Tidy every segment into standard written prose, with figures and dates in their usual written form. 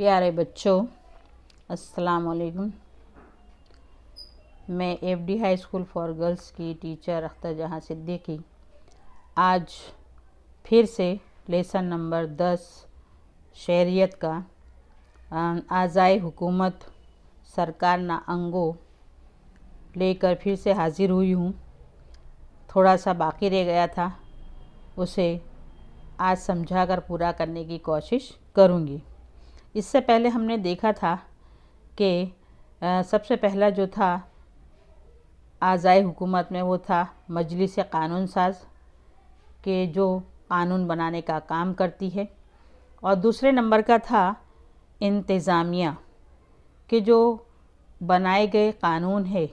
प्यारे बच्चों, अस्सलाम वालेकुम। मैं FD high school for girls की टीचर अख्तर जहां सिद्दीकी आज फिर से लेसन नंबर 10 शहरियत का आज़ाए हुकूमत सरकार ना अंगों लेकर फिर से हाजिर हुई हूँ। थोड़ा सा बाकी रह गया था, उसे आज समझाकर पूरा करने की कोशिश करूँगी। इससे पहले हमने देखा था कि सबसे पहला जो था आज़ाए हुकूमत में वो था मजलिस कानून साज के जो कानून बनाने का काम करती है, और दूसरे नंबर का था इंतज़ामिया के जो बनाए गए कानून है,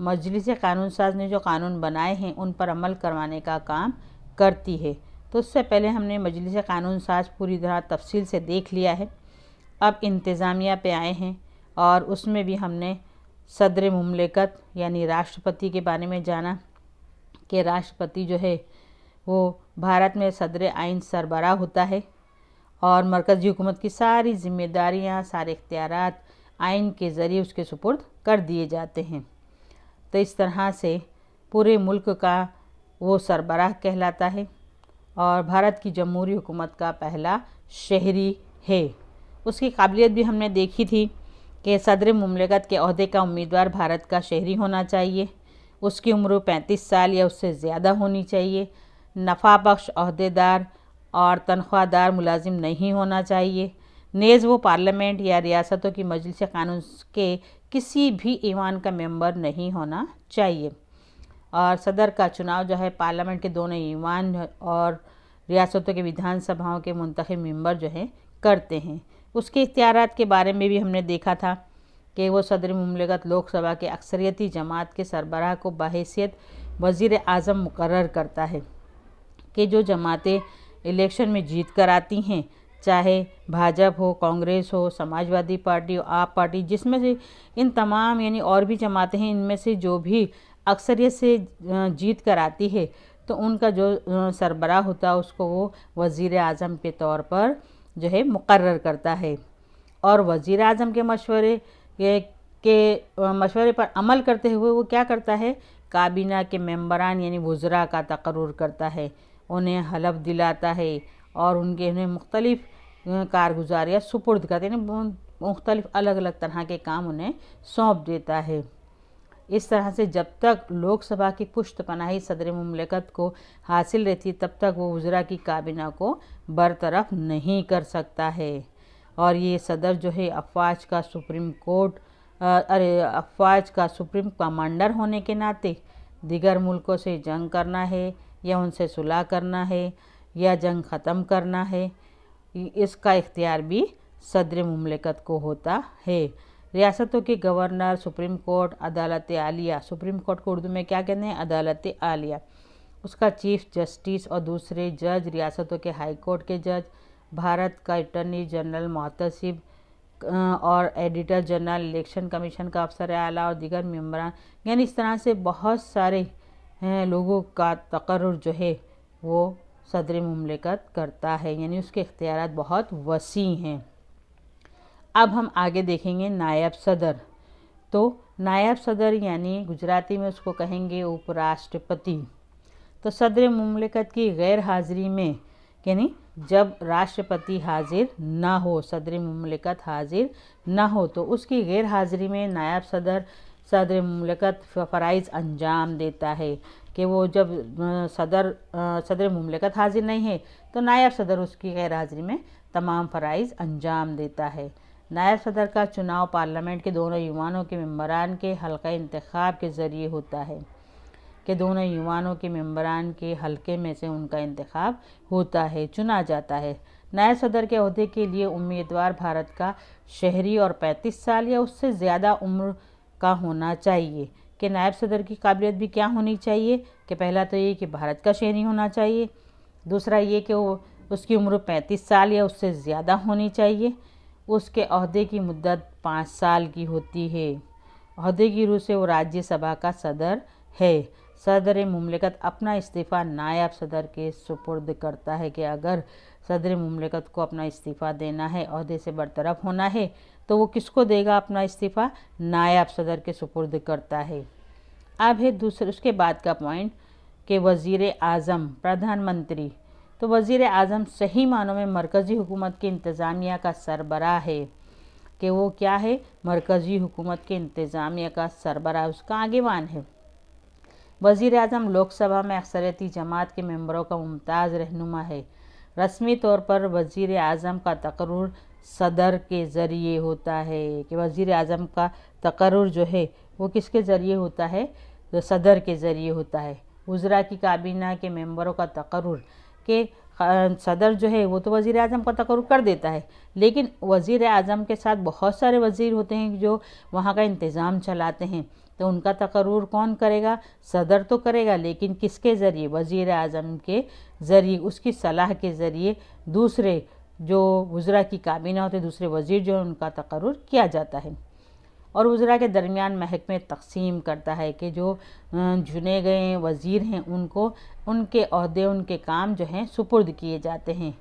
मजलिस कानून साज ने जो कानून बनाए हैं उन पर अमल करवाने का काम करती है। तो उससे पहले हमने मजलिस कानून साज पूरी तरह तफसील से देख लिया है। अब इंतज़ामिया पे आए हैं और उसमें भी हमने सदर मुमलिकत यानी राष्ट्रपति के बारे में जाना कि राष्ट्रपति जो है वो भारत में सदर आइन सरबराह होता है और मरकज़ी हुकूमत की सारी जिम्मेदारियां, सारे इख्तियारात आइन के ज़रिए उसके सुपुर्द कर दिए जाते हैं। तो इस तरह से पूरे मुल्क का वो सरबराह कहलाता है और भारत की जमहूरी हुकूमत का पहला शहरी है। उसकी काबिलियत भी हमने देखी थी कि सदर मुमलिकत के ओहदे का उम्मीदवार भारत का शहरी होना चाहिए, उसकी उम्र 35 साल या उससे ज़्यादा होनी चाहिए, नफ़ा बख्श ओहदेदार और तनख्वाहदार मुलाजिम नहीं होना चाहिए, नेज़ वो पार्लियामेंट या रियासतों की मजलिस कानून के किसी भी ईवान का मेंबर नहीं होना चाहिए, और सदर का चुनाव जो है पार्लियामेंट के दोनों ईवान और रियासतों के विधानसभाओं के मुंतखब मेंबर जो हैं करते हैं। उसके इख्तियारात के बारे में भी हमने देखा था कि वो सदर मुमलिकत लोकसभा के अक्सरियती जमात के सरबराह को बहैसियत वज़ीर आज़म मुकर्रर करता है कि जो जमातें इलेक्शन में जीत कर आती हैं, चाहे भाजपा हो, कांग्रेस हो, समाजवादी पार्टी हो, आप पार्टी, जिसमें से इन तमाम यानी और भी जमातें हैं, इनमें से जो भी अक्सरियत से जीत कर आती है तो उनका जो सरबराह होता है उसको वो वज़ीर आज़म के तौर पर जो है मुकर्रर करता है, और वज़ीर आज़म के मशवरे पर अमल करते हुए वो क्या करता है, काबीना के मेंबरान यानी वज़रा का तकर्रुर करता है, उन्हें हलफ दिलाता है और उन्हें मुख्तलिफ कारगुजारियाँ सुपुर्द करते हैं, मुख्तलिफ अलग अलग तरह के काम उन्हें सौंप देता है। इस तरह से जब तक लोकसभा की पुश्त पनाही सदर मुमलिकत को हासिल रहती तब तक वो वज़रा की काबीना को बरतरफ नहीं कर सकता है। और ये सदर जो है अफवाज का सुप्रीम कमांडर होने के नाते दीगर मुल्कों से जंग करना है या उनसे सुलह करना है या जंग ख़त्म करना है, इसका इख्तियार भी सदर मुमलिकत को होता है। रियासतों के गवर्नर, सुप्रीम कोर्ट, अदालत आलिया, सुप्रीम कोर्ट को उर्दू में क्या कहते हैं, अदालत आलिया, उसका चीफ जस्टिस और दूसरे जज, रियासतों के हाई कोर्ट के जज, भारत का अटॉर्नी जनरल, मुहतसिब और एडिटर जनरल, इलेक्शन कमीशन का अफसर आला और दीगर मेंबरान, यानी इस तरह से बहुत सारे लोगों का तकर्रुर जो है वो सदर मुमलिकत करता है, यानी उसके इख्तियारात बहुत वसी हैं। अब हम आगे देखेंगे नायब सदर। तो नायब सदर यानी गुजराती में उसको कहेंगे उपराष्ट्रपति। तो सदर मुमलिकत की गैर हाजिरी में यानी जब राष्ट्रपति हाजिर ना हो, सदर मुमलिकत हाजिर ना हो, तो उसकी गैर हाजिरी में नायब सदर मुमलिकत फ़राइज़ अंजाम देता है कि वो जब सदर मुमलिकत हाजिर नहीं है तो नायब सदर उसकी गैर हाजिरी में तमाम फ़राइज़ अंजाम देता है। नायब सदर का चुनाव पार्लियामेंट के दोनों ईवानों के मेंबरान के हल्का इंतखाब के ज़रिए होता है कि दोनों ईवानों के मेंबरान के हल्के में से उनका इंतखाब होता है, चुना जाता है। नायब सदर के ओहदे के लिए उम्मीदवार भारत का शहरी और 35 साल या उससे ज़्यादा उम्र का होना चाहिए। कि नायब सदर की काबिलियत भी क्या होनी चाहिए कि पहला तो ये कि भारत का शहरी होना चाहिए, दूसरा ये कि वो उसकी उम्र 35 साल या उससे ज़्यादा होनी चाहिए, उसके ओहदे की मुद्दत 5 साल की होती है, ओहदे की रूह से वो राज्यसभा का सदर है। सदर मुमलिकत अपना इस्तीफ़ा नायब सदर के सुपुर्द करता है कि अगर सदर मुमलिकत को अपना इस्तीफ़ा देना है, ओहदे से बरतरफ होना है, तो वो किसको देगा अपना इस्तीफ़ा? नायब सदर के सुपुर्द करता है। अब है दूसरे उसके बाद का पॉइंट कि वज़ीर आज़म प्रधानमंत्री। तो वज़ीर आज़म सही मानों में मरकज़ी हुकूमत की इंतज़ामिया का सरबराह है, कि वो क्या है? मरकज़ी हुकूमत के इंतज़ामिया का सरबराह, उसका आगेवान है। वज़ीर आज़म लोकसभा में अक्सरियती जमात के मेंबरों का मुमताज़ रहनुमा है। रस्मी तौर पर वज़ीर आज़म का तकर्रुर सदर के ज़रिए होता है, कि वज़ीर आज़म का तकर्रुर जो है वो किसके ज़रिए होता है? तो सदर के ज़रिए होता है। वज़रा की काबीना के मेंबरों का तकर्रुर के सदर जो है वो तो वज़ीर आज़म का तकर्रुर कर देता है, लेकिन वज़ीर आज़म के साथ बहुत सारे वज़ीर होते हैं जो वहाँ का इंतज़ाम चलाते हैं, तो उनका तकर्रुर कौन करेगा? सदर तो करेगा, लेकिन किसके ज़रिए? वज़ीर आज़म के ज़रिए, उसकी सलाह के ज़रिए दूसरे जो वज़रा की काबीना होते, दूसरे वज़ीर जो है उनका तकर्रुर किया जाता है। और वज़रा के दरमियान महकमे तकसीम करता है कि जो चुने गए वज़ीर हैं उनको उनके ओहदे, उनके काम जो हैं सुपुर्द किए जाते हैं।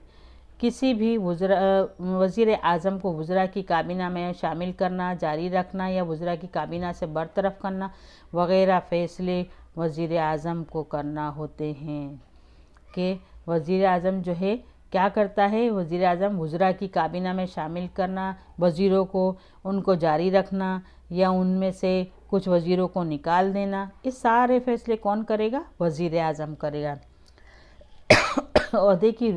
किसी भी वज़ीर आज़म को वज़रा की काबीना में शामिल करना, जारी रखना या वज़रा की काबीना से बरतरफ करना वग़ैरह फ़ैसले वज़ीर आज़म को करना होते हैं। कि वज़ीर आज़म जो है क्या करता है? वज़ीर आज़म वज़रा की काबीना में शामिल करना, वज़ीरों को उनको जारी रखना या उनमें से कुछ वज़ीरों को निकाल देना, इस सारे फ़ैसले कौन करेगा? वज़ीर आज़म करेगा। ओहदे की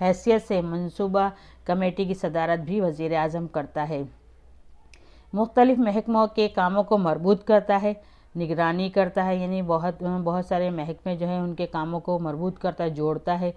हैसियत से मनसूबा कमेटी की सदारत भी वज़ीर आज़म करता है। मुख्तलिफ़ महकमों के कामों को मरबूत करता है, निगरानी करता है, यानी बहुत सारे महकमे जो हैं उनके कामों को मरबूत करता है, जोड़ता है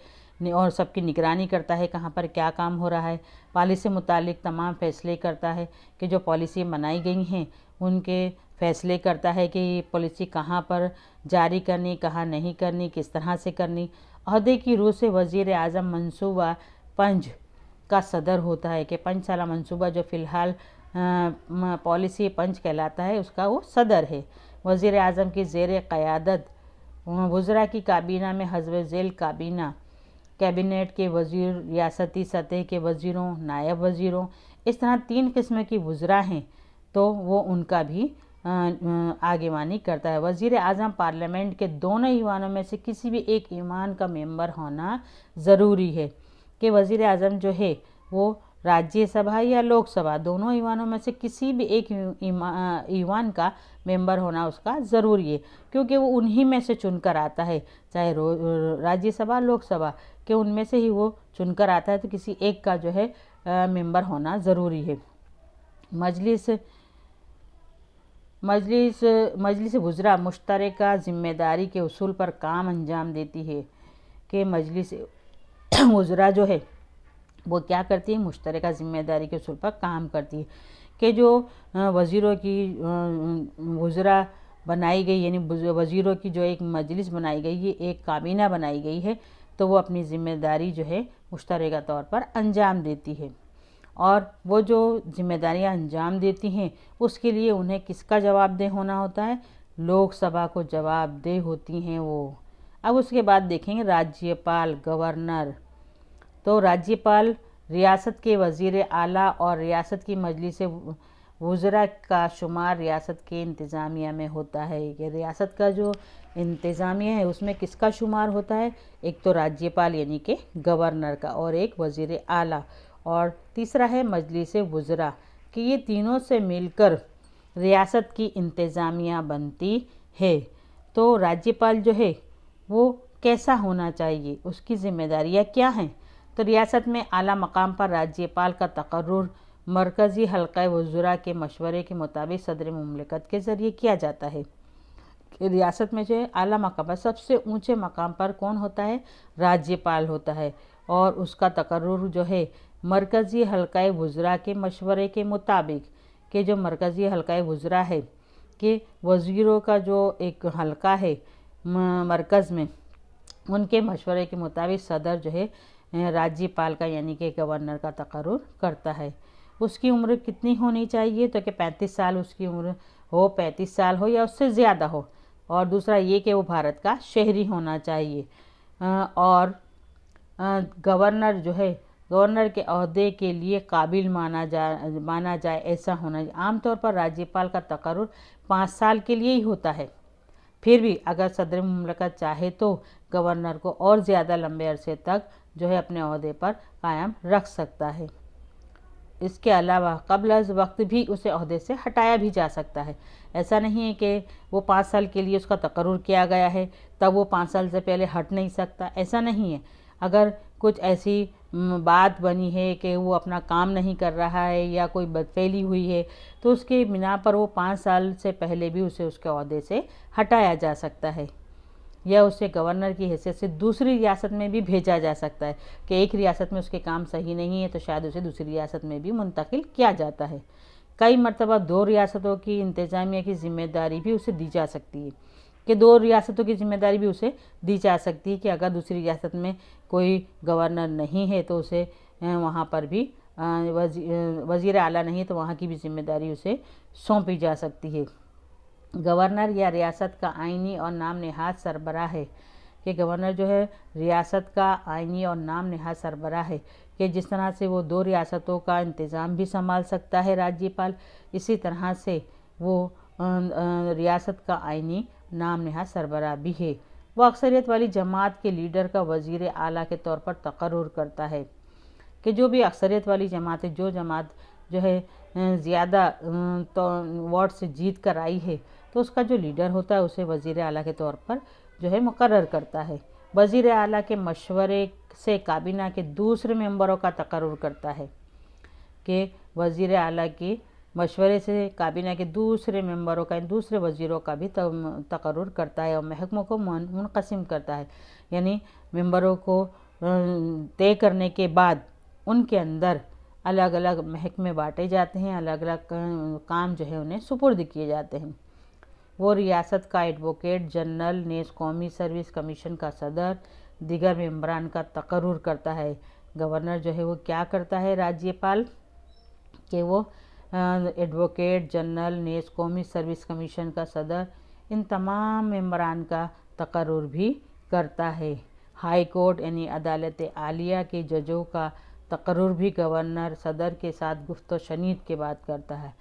और सबकी निगरानी करता है, कहाँ पर क्या काम हो रहा है। पॉलिसी से मुतालिक तमाम फ़ैसले करता है कि जो पॉलिसी बनाई गई हैं उनके फ़ैसले करता है कि पॉलिसी कहाँ पर जारी करनी, कहाँ नहीं करनी, किस तरह से करनी। ओहदे की रूह से वज़ीर आज़म मनसूबा पंज का सदर होता है, कि 5 साला मनसूबा जो फ़िलहाल पॉलिसी पंच कहलाता है उसका वो सदर है। वज़ीर आज़म की ज़ेर क़यादत वज़रा की काबीना में हज़्व ज़ेल काबीना, कैबिनेट के वज़ीर, रियासती सतह के वज़ीरों, नायब वज़ीरों, इस तरह 3 किस्म की वज़रा हैं, तो वो उनका भी आगेवानी करता है। वज़ीर आज़म पार्लियामेंट के दोनों ईवानों में से किसी भी एक ईवान का मेंबर होना ज़रूरी है, कि वज़ीर आज़म जो है वो राज्यसभा या लोकसभा दोनों ईवानों में से किसी भी एक ईवान का मेंबर होना उसका ज़रूरी है, क्योंकि वो उन्हीं में से चुनकर आता है, चाहे राज्यसभा लोकसभा के उनमें से ही वो चुनकर आता है, तो किसी एक का जो है मेंबर होना ज़रूरी है। मजलिस वज़रा मुश्तरका ज़िम्मेदारी के उसूल पर काम अंजाम देती है, कि मजलिस वज़रा जो है वो क्या करती है? मुश्तरका ज़िम्मेदारी के उसूल पर काम करती है, कि जो वज़ीरों की वज़रा बनाई गई, यानी वज़ीरों की जो एक मजलिस बनाई गई है, एक काबीना बनाई गई है, तो वो अपनी ज़िम्मेदारी जो है मुश्तरका तौर पर अंजाम देती है। और वो जो जिम्मेदारियां अंजाम देती हैं उसके लिए उन्हें किसका जवाबदेह होना होता है? लोकसभा को जवाबदेह होती हैं वो। अब उसके बाद देखेंगे राज्यपाल, गवर्नर। तो राज्यपाल रियासत के वज़ीर आला और रियासत की मजलिस वज़रा का शुमार रियासत के इंतज़ामिया में होता है, कि रियासत का जो इंतज़ामिया है उसमें किसका शुमार होता है? एक तो राज्यपाल यानी कि गवर्नर का, और एक वज़ीर आला, और तीसरा है मजलिस वज़रा, कि ये तीनों से मिलकर रियासत की इंतज़ामिया बनती है। तो राज्यपाल जो है वो कैसा होना चाहिए, उसकी ज़िम्मेदारियाँ क्या हैं? तो रियासत में आला मकाम पर राज्यपाल का तकर्रुर मरकज़ी हल्क़ा वज़रा के मशवरे के मुताबिक सदर मुमलिकत के ज़रिए किया जाता है। रियासत में जो है आला मकाम पर सबसे ऊंचे मकाम पर कौन होता है? राज्यपाल होता है, और उसका तकर्रुर जो है मरकज़ी हल्क़ा वज़रा के मशवरे के मुताबिक, कि जो मरकज़ी हल्क़ा वज़रा है कि वज़ीरों का जो एक हल्का है मरकज़ में, उनके मशवरे के मुताबिक सदर जो है राज्यपाल का यानी कि गवर्नर का तकर्रुर करता है। उसकी उम्र कितनी होनी चाहिए? तो कि 35 साल उसकी उम्र हो, 35 साल हो या उससे ज़्यादा हो, और दूसरा ये कि वो भारत का शहरी होना चाहिए। और गवर्नर जो है, गवर्नर के ओहदे के लिए काबिल माना जाए ऐसा होना चाहिए। आमतौर पर राज्यपाल का तकर्रुर 5 साल के लिए ही होता है। फिर भी अगर सदर मुमलकत चाहे तो गवर्नर को और ज़्यादा लंबे अरसे तक जो है अपने ओहदे पर कायम रख सकता है। इसके अलावा कबल अज़ वक्त भी उसे ओहदे से हटाया भी जा सकता है। ऐसा नहीं है कि वो 5 साल के लिए उसका तकर्रुर किया गया है तब वो 5 साल से पहले हट नहीं सकता, ऐसा नहीं है। अगर कुछ ऐसी बात बनी है कि वो अपना काम नहीं कर रहा है या कोई बदफेली हुई है तो उसके बिना पर वो 5 साल से पहले भी उसे उसके ओहदे से हटाया जा सकता है, या उसे गवर्नर की हैसियत से दूसरी रियासत में भी भेजा जा सकता है कि एक रियासत में उसके काम सही नहीं है तो शायद उसे दूसरी रियासत में भी मुंतकिल किया जाता है। कई मरतबा 2 रियासतों की इंतजामिया की जिम्मेदारी भी उसे दी जा सकती है, कि 2 रियासतों की जिम्मेदारी भी उसे दी जा सकती है कि अगर दूसरी रियासत में कोई गवर्नर नहीं है तो उसे वहाँ पर भी वज़ीर आला नहीं है तो वहाँ की भी जिम्मेदारी उसे सौंपी जा सकती है। गवर्नर या रियासत का आइनी और नाम नहाद सरबराह है, कि गवर्नर जो है रियासत का आइनी और नाम नहाद सरबराह है, कि जिस तरह से वो 2 रियासतों का इंतज़ाम भी संभाल सकता है राज्यपाल, इसी तरह से वो रियासत का आइनी नाम नहाद सरबराह भी है। वो अक्सरियत वाली जमात के लीडर का वज़ीर आला के तौर पर तकर्रुर करता है, कि जो भी अक्सरियत वाली जमात है, जो जमात जो है ज़्यादा तो वोट से जीत कर आई है तो उसका जो लीडर होता है उसे वज़ीर आला के तौर पर जो है मुकर्रर करता है। वज़ीर आला के मशवरे से काबीना के दूसरे मेंबरों का तकर्रुर करता है, कि वज़ीर आला के मशवरे से काबीना के दूसरे मेंबरों का, दूसरे वज़ीरों का भी तकर्रुर करता है और महकमों को मुनक़सिम करता है। यानी मेंबरों को तय करने के बाद उनके अंदर अलग अलग महकमे बांटे जाते हैं, अलग अलग काम जो है उन्हें सुपुर्द किए जाते हैं। वो रियासत का एडवोकेट जनरल, नेज़ कौमी सर्विस कमीशन का सदर, दीगर मेंबरान का तकर्रुर करता है। गवर्नर जो है वो क्या करता है राज्यपाल, कि वो एडवोकेट जनरल, नेज़ कौमी सर्विस कमीशन का सदर, इन तमाम मेंबरान का तकर्रुर भी करता है। हाई कोर्ट यानी अदालत आलिया के जजों का तकर्रुर भी गवर्नर सदर के साथ गुफ्तो शनीद के बाद करता है,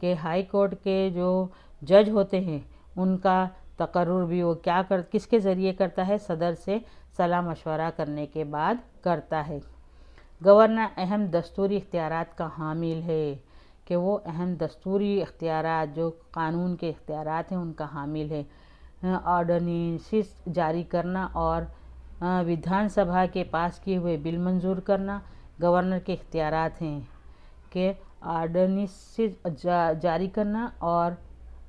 कि हाई कोर्ट के जो जज होते हैं उनका तकर्रुर भी वो किसके ज़रिए करता है, सदर से सलाह मशवरा करने के बाद करता है। गवर्नर अहम दस्तूरी इख्तियारात का हामिल है, कि वो अहम दस्तूरी इख्तियारात जो कानून के इख्तियारात हैं उनका हामिल है। ऑर्डिनेंसेस जारी करना और विधानसभा के पास किए हुए बिल मंजूर करना गवर्नर के इख्तियारात हैं, कि ऑर्डिनेंसेस जारी करना और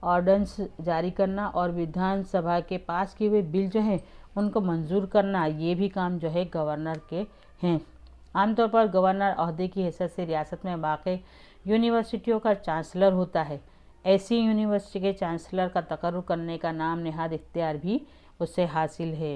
ऑर्डिनेंस जारी करना और विधानसभा के पास किए हुए बिल जो हैं उनको मंजूर करना, ये भी काम जो है गवर्नर के हैं। आमतौर पर गवर्नर ओहदे की हैसियत से रियासत में वाक़ई यूनिवर्सिटियों का चांसलर होता है। ऐसी यूनिवर्सिटी के चांसलर का तकर्रुर करने का नाम नहाद इख्तियार भी उससे हासिल है।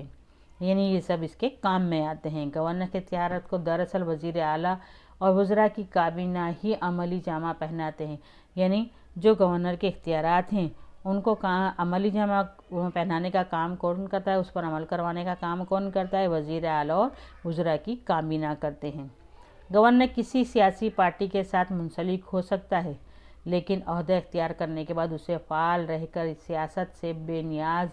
यानी ये सब इसके काम में आते हैं। गवर्नर के इख्तियारात को दरअसल वज़ीर आला और वज़रा की काबीना ही अमली जामा पहनाते हैं। यानी जो गवर्नर के इख्तियारात हैं उनको अमली जामा पहनाने का काम कौन करता है, उस पर अमल करवाने का काम कौन करता है, वज़ीर आला और वज़रा की काबीना करते हैं। गवर्नर किसी सियासी पार्टी के साथ मुंसलिक हो सकता है, लेकिन ओहदा इख्तियार करने के बाद उसे फ़ाल रहकर सियासत से बेनियाज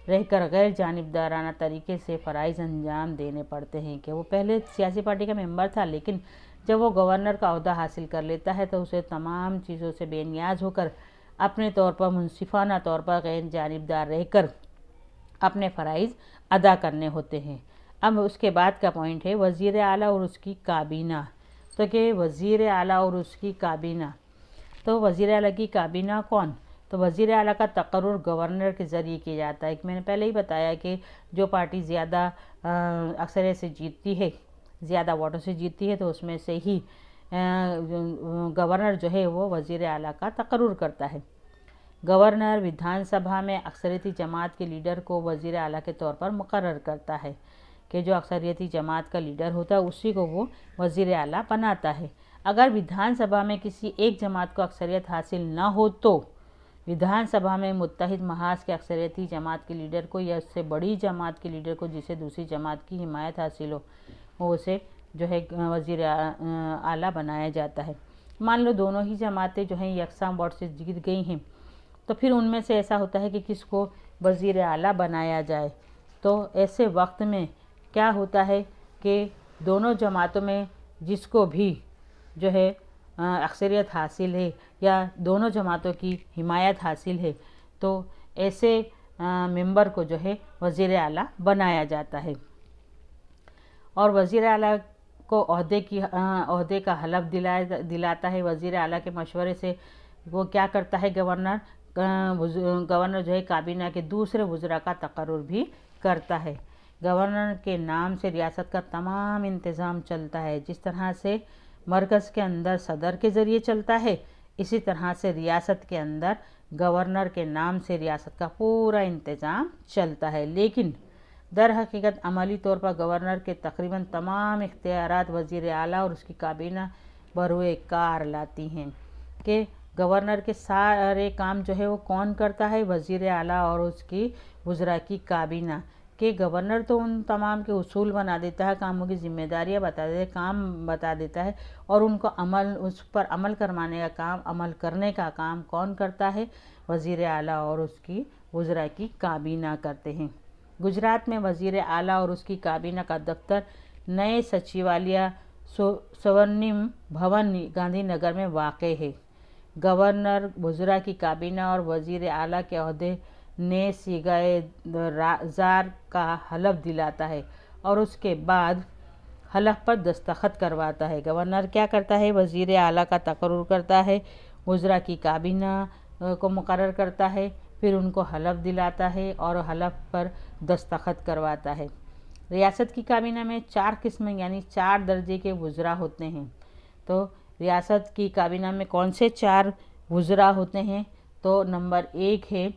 रहकर गैर जानिबदाराना तरीके से फ़राइज़ अंजाम देने पड़ते हैं। कि वो पहले सियासी पार्टी का मेंबर था, लेकिन जब वो गवर्नर का ओहदा हासिल कर लेता है तो उसे तमाम चीज़ों से बेनियाज होकर अपने तौर पर मुनसिफाना तौर पर गैर जानिबदार रहकर अपने फ़राइज़ अदा करने होते हैं। अब उसके बाद का पॉइंट है वज़ीर आला और उसकी काबीना। तो कि वज़ीर आला और उसकी काबीना, तो वज़ीर आला की काबीना कौन, तो वज़ीर आला का तकर्रुर गवर्नर के ज़रिए किया जाता है। मैंने पहले ही बताया कि जो पार्टी ज़्यादा अक्सरियत से जीतती है, ज़्यादा वोटों से जीतती है, तो उसमें से ही गवर्नर जो है वो वज़ीर आला का तकर्रुर करता है। गवर्नर विधानसभा में अक्सरियती जमात के लीडर को वज़ीर आला के तौर पर मुकर्रर करता है, कि जो अक्सरियती जमात का लीडर होता है उसी को वो वज़ीर आला बनाता है। अगर विधानसभा में किसी एक जमात को अक्सरियत हासिल ना हो तो विधानसभा में मुत्तहिद महाज के अक्सरियती जमात के लीडर को या उससे बड़ी जमात के लीडर को जिसे दूसरी जमात की हिमायत हासिल हो वो उसे जो है वज़ीर आला बनाया जाता है। मान लो दोनों ही जमातें जो हैं यकसा वोट से जीत गई हैं, तो फिर उनमें से ऐसा होता है कि किसको वज़ीर आला बनाया जाए। तो ऐसे वक्त में क्या होता है कि दोनों जमातों में जिसको भी जो है अक्सरियत हासिल है या दोनों जमातों की हिमायत हासिल है, तो ऐसे मेंबर को जो है वज़ीर आला बनाया जाता है। और वज़ीर आला को ओहदे का हलफ दिलाता है। वज़ीर आला के मशवरे से वो क्या करता है, गवर्नर जो है काबीना के दूसरे वज़रा का तकर्रुर भी करता है। गवर्नर के नाम से रियासत का तमाम इंतज़ाम चलता है। जिस तरह से मरकज़ के अंदर सदर के ज़रिए चलता है, इसी तरह से रियासत के अंदर गवर्नर के नाम से रियासत का पूरा इंतज़ाम चलता है। लेकिन दर हकीकत अमली तौर पर गवर्नर के तकरीबन तमाम इख्तियारात वज़ीर आला और उसकी काबीना बरूए कार लाती हैं कि गवर्नर के सारे काम जो है वो कौन करता है, वज़ीर आला और उसकी वज़रा की काबीना। कि गवर्नर तो उन तमाम के उसूल बना देता है, कामों की जिम्मेदारियां बता देता है, काम बता देता है, और उनको उस पर अमल करने का काम कौन करता है, वज़ीर आला और उसकी वज़रा की काबीना करते हैं। गुजरात में वज़ीर आला और उसकी काबीना का दफ्तर नए सचिवालय स्वर्णिम भवन गांधीनगर में वाक़ है। गवर्नर, वज़रा की काबीना और वज़ीर आला के ओहदे ने सीगाए ज़ार का हलफ दिलाता है और उसके बाद हलफ पर दस्तखत करवाता है। गवर्नर क्या करता है, वज़ीर आला का तकर्रुर करता है, वज़रा की काबीना को मुकर्रर करता है, फिर उनको हलफ दिलाता है और हलफ पर दस्तखत करवाता है। रियासत की काबीना में 4 किस्म यानी 4 दर्जे के वज़रा होते हैं। तो रियासत की काबीना में कौन से 4 वज़रा होते हैं, तो नंबर 1 है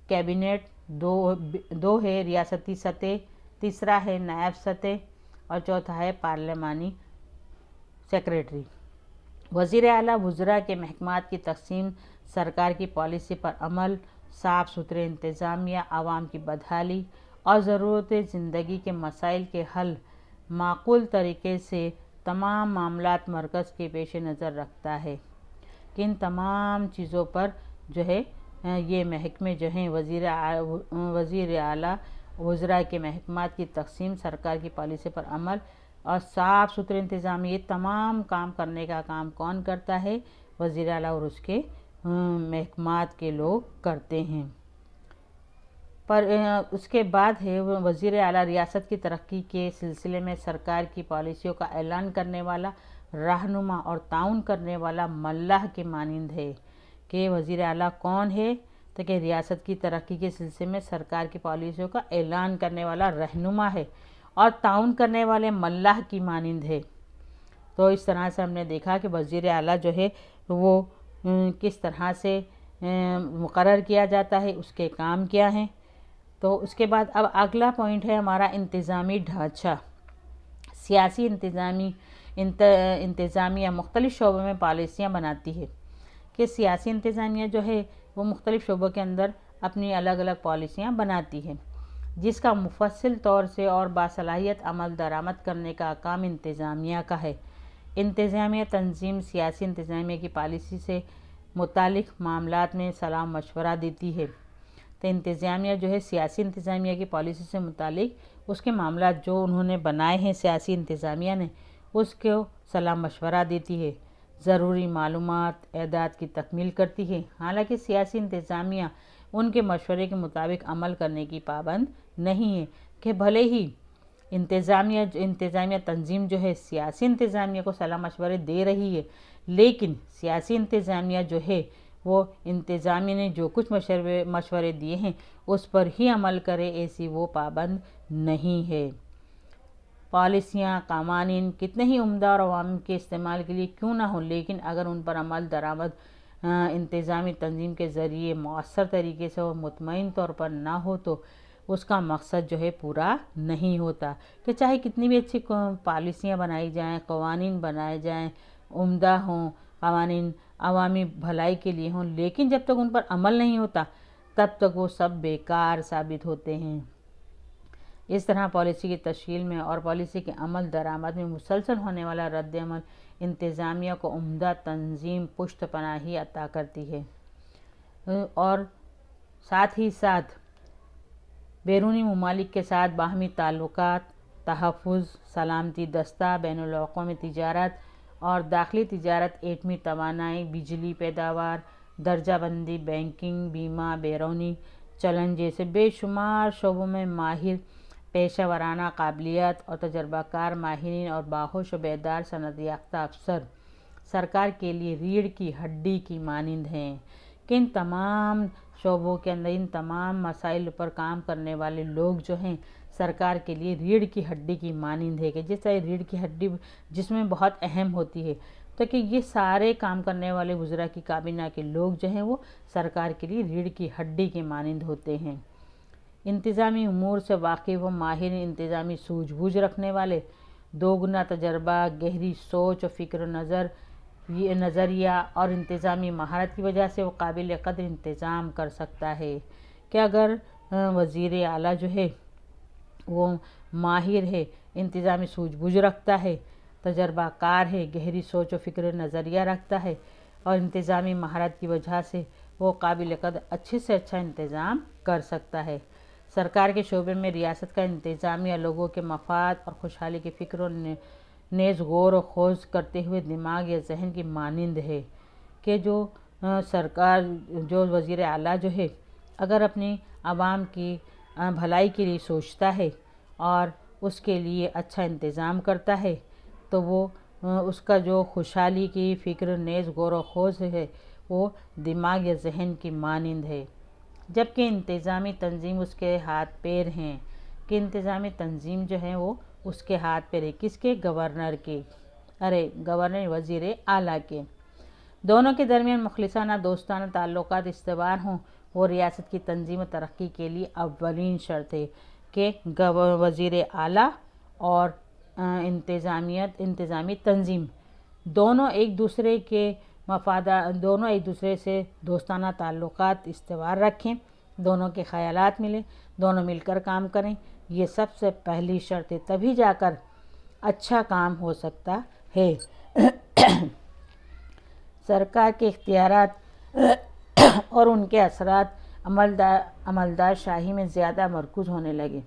कैबिनेट, 2 है रियासती सतह, तीसरा है नायब सतह और चौथा है पार्लिमानी सेक्रेटरी। वज़ीर आला वज़रा के महकमात की तकसीम, सरकार की पॉलिसी पर अमल, साफ़ सुथरे इंतज़ामिया, आवाम की बदहाली और ज़रूरत ज़िंदगी के मसाइल के हल माकूल तरीके से तमाम मामलात मरकज़ के पेश नज़र रखता है। किन तमाम चीज़ों पर जो है ये महकमे जो हैं वज़ीर आला वज़रा के महकमात की तकसीम, सरकार की पॉलिसी पर अमल और साफ़ सुथरे इंतज़ाम, ये तमाम काम करने का काम कौन करता है, वज़ीर आला और उसके महकमात के लोग करते हैं। पर उसके बाद है वज़ीर आला रियासत की तरक्की के सिलसिले में सरकार की पॉलिसियों का ऐलान करने वाला, रहनुमा और ताउन करने वाला मल्लाह के मानिंद है। कि वज़ीर आला कौन है, तो कि रियासत की तरक्की के सिलसिले में सरकार की पॉलिसियों का ऐलान करने वाला रहनुमा है और ताउन करने वाले मल्लाह की मानिंद है। तो इस तरह से हमने देखा कि वज़ीर आला जो है वो किस तरह से मुकर्रर किया जाता है, उसके काम क्या हैं। तो उसके बाद अब अगला पॉइंट है हमारा इंतज़ामी ढांचा। सियासी इंतज़ामिया मुख्तलिफ़ शोबों में पॉलिसियाँ बनाती है। कि सियासी इंतज़ामिया जो है वो मुख्तलिफ़ शोबों के अंदर अपनी अलग अलग पॉलिसियाँ बनाती है, जिसका मुफस्सिल तौर से और बासलाहियत अमल दरामद करने का काम इंतज़ामिया का है। इंतज़ामिया तंजीम सियासी इंतज़ामिया की पॉलिसी से मुतालिक मामलात में सलाह मशवरा देती है। तो इंतज़ामिया जो है सियासी इंतज़ामिया की पॉलिसी से मुतालिक उसके मामलात जो उन्होंने बनाए हैं सियासी इंतज़ामिया ने, उसको सलाह मशवरा देती है, ज़रूरी मालूमात एदाद की तकमील करती है। हालांकि सियासी इंतज़ामिया उनके मशवरे के मुताबिक अमल करने की पाबंद नहीं है। कि भले ही इंतज़ामिया तंजीम जो है सियासी इंतज़ामिया को सलाह मशवरे दे रही है, लेकिन सियासी इंतज़ामिया जो है वो इंतज़ामिया ने जो कुछ मशवरे दिए हैं उस पर ही अमल करे, ऐसी वो पाबंद नहीं है। पॉलिसियाँ, कानून कितने ही उम्दा और अवाम के इस्तेमाल के लिए क्यों ना हो, लेकिन अगर उन पर अमल दरामद इंतज़ामी तंजीम के ज़रिए मौसर तरीके से और मुतमईन तौर पर ना हो तो उसका मकसद जो है पूरा नहीं होता। कि चाहे कितनी भी अच्छी पॉलिसियाँ बनाई जाएँ, कवानीन बनाए जाएँ, उम्दा हों कानून अवामी भलाई के लिए हों, लेकिन जब तक उन पर अमल नहीं होता तब तक वो सब बेकार साबित होते हैं। इस तरह पॉलिसी की तश्कील में और पॉलिसी के अमल दरामद में मुसलसल होने वाला रद्द-ए-अमल इंतज़ामिया को उम्दा तंजीम पुश्त पनाही अता करती है और साथ ही साथ बैरूनी ममालिक के साथ बाहमी ताल्लुकात, तहफ़्फ़ुज़, सलामती दस्ता, बैनुल-अक़वामी तिजारत और दाखिली तिजारत, एटमी तवानाई, बिजली पैदावार, दर्जाबंदी, बैंकिंग, बीमा, बैरूनी चलन जैसे बेशुमार शोबों में माहिर पेशा वराना काबिलियत और तजर्बाकार माहिरीन और बाहोश व बेदार सनद याफ्ता अफसर सरकार के लिए रीढ़ की हड्डी की मानिंद हैं कि इन तमाम शोबों के अंदर इन तमाम मसाइल पर काम करने वाले लोग जो हैं सरकार के लिए रीढ़ की हड्डी की मानिंद है कि जिस तरह रीढ़ की हड्डी जिसमें बहुत अहम होती है, तो कि ये सारे काम करने वाले वज़रा की काबीना के लोग जो हैं वो सरकार के लिए रीढ़ की हड्डी के मानिंद होते हैं। इंतज़ामी उमूर से वाकिफ़ व माहिर इंतज़ामी सूझबूझ रखने वाले, दोगुना तजर्बा, गहरी सोच और फ़िक्र नज़रिया और इंतज़ामी महारत की वजह से वो काबिल क़द्र इंतज़ाम कर सकता है कि अगर वज़ीर आला जो है वो माहिर है, इंतज़ामी सूझबूझ रखता है, तजर्बाकार है, गहरी सोच और फ़िक्र नज़रिया रखता है और इंतज़ामी महारत की वजह से वो काबिल क़द्र अच्छे से अच्छा इंतज़ाम कर सकता है। सरकार के शोबे में रियासत का इंतज़ामिया लोगों के मफाद और खुशहाली की फ़िक्र नेज़ गौर व खोज करते हुए दिमाग या जहन की मानिंद है कि जो सरकार जो वज़ीर आला जो है अगर अपनी आवाम की भलाई के लिए सोचता है और उसके लिए अच्छा इंतज़ाम करता है तो वो उसका जो खुशहाली की फ़िक्र नेज़ गौर व खोज है वो दिमाग या जहन की मानिंद है। जबकि इंतज़ामी तंजीम उसके हाथ पैर हैं कि इंतज़ामी तंजीम जो है वो उसके हाथ पैर है, किसके? गवर्नर के, गवर्नर वज़ीर आला के। दोनों के दरमियान मुखलिसाना दोस्ताना ताल्लुकात इस्तेवार हों वो रियासत की तंजीम व तरक्की के लिए अव्वलीन शर्त है कि वज़ीर आला और इंतज़ामी तंजीम दोनों एक दूसरे से दोस्ताना ताल्लुकात इस्तेवार रखें, दोनों के ख़यालात मिलें, दोनों मिलकर काम करें। ये सबसे पहली शर्त है, तभी जाकर अच्छा काम हो सकता है। सरकार के इख्तियारात और उनके असरात अमलदार शाही में ज़्यादा मरकूज़ होने लगे।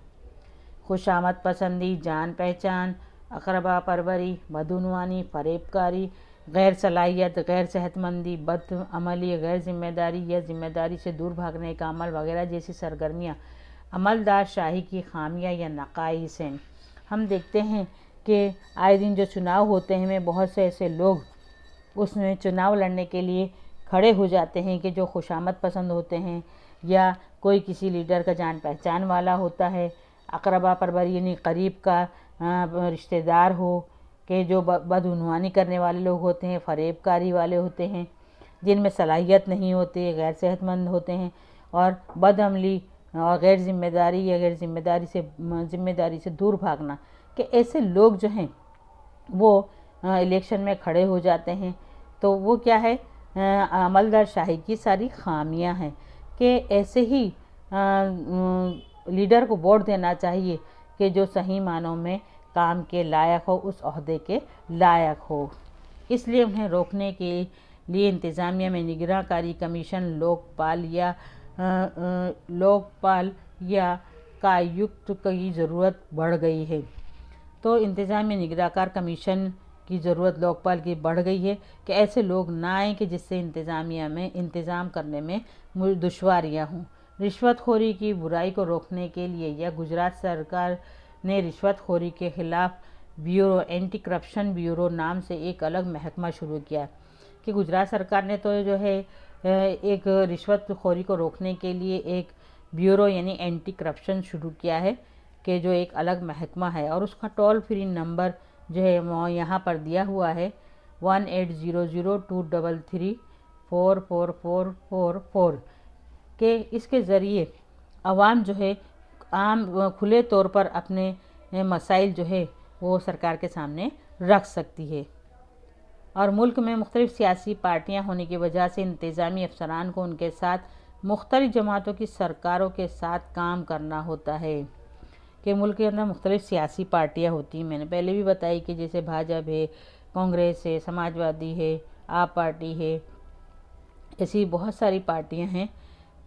खुशामद पसंदी, जान पहचान, अक़रबा परवरी, बदउनवानी, फ़रेबकारी, गैर सलाहियत, गैर सेहतमंदी, बद अमली, गैर ज़िम्मेदारी या ज़िम्मेदारी से दूर भागने का अमल वगैरह जैसी सरगर्मियाँ अमलदार शाही की खामियाँ या नक़ाइस हैं। हम देखते हैं कि आए दिन जो चुनाव होते हैं में बहुत से ऐसे लोग उसमें चुनाव लड़ने के लिए खड़े हो जाते हैं कि जो खुशामद पसंद होते हैं या कोई किसी लीडर का जान पहचान वाला होता है, अक़रबा परवरी यानी करीब का रिश्तेदार हो, कि जो बदउनवानी करने वाले लोग होते हैं, फ़रेबकारी वाले होते हैं, जिनमें सलाहियत नहीं होती, गैर सेहतमंद होते हैं और बदअमली और गैर ज़िम्मेदारी या गैर ज़िम्मेदारी से दूर भागना, कि ऐसे लोग जो हैं वो इलेक्शन में खड़े हो जाते हैं। तो वो क्या है, अमलदार शाही की सारी खामियां हैं कि ऐसे ही लीडर को वोट देना चाहिए कि जो सही मानों में काम के लायक हो, उस ओहदे के लायक हो। इसलिए उन्हें रोकने के लिए इंतज़ामिया में निगराकारी कमीशन, लोकपाल या कायुक्त की ज़रूरत बढ़ गई है। तो इंतज़ामिया निगराकार कमीशन की ज़रूरत लोकपाल की बढ़ गई है कि ऐसे लोग ना आएँ कि जिससे इंतज़ामिया में इंतज़ाम करने में दुश्वारियाँ हों। रिश्वतखोरी की बुराई को रोकने के लिए या गुजरात सरकार ने रिश्वतखोरी के ख़िलाफ़ ब्यूरो, एंटी करप्शन ब्यूरो नाम से एक अलग महकमा शुरू किया कि गुजरात सरकार ने तो जो है एक रिश्वतखोरी को रोकने के लिए एक ब्यूरो यानी एंटी करप्शन शुरू किया है कि जो एक अलग महकमा है और उसका टोल फ्री नंबर जो है वो यहाँ पर दिया हुआ है 180023344444 के इसके ज़रिए आवाम जो है आम खुले तौर पर अपने मसाइल जो है वो सरकार के सामने रख सकती है। और मुल्क में मुख्तलिफ़ सियासी पार्टियाँ होने की वजह से इंतज़ामी अफसरान को उनके साथ मुख्तलिफ़ जमातों की सरकारों के साथ काम करना होता है। कि मुल्क के अंदर मुख्तलिफ़ सियासी पार्टियाँ होती हैं, मैंने पहले भी बताई कि जैसे भाजपा है, कांग्रेस है, समाजवादी है, आप पार्टी है, ऐसी बहुत सारी पार्टियां हैं।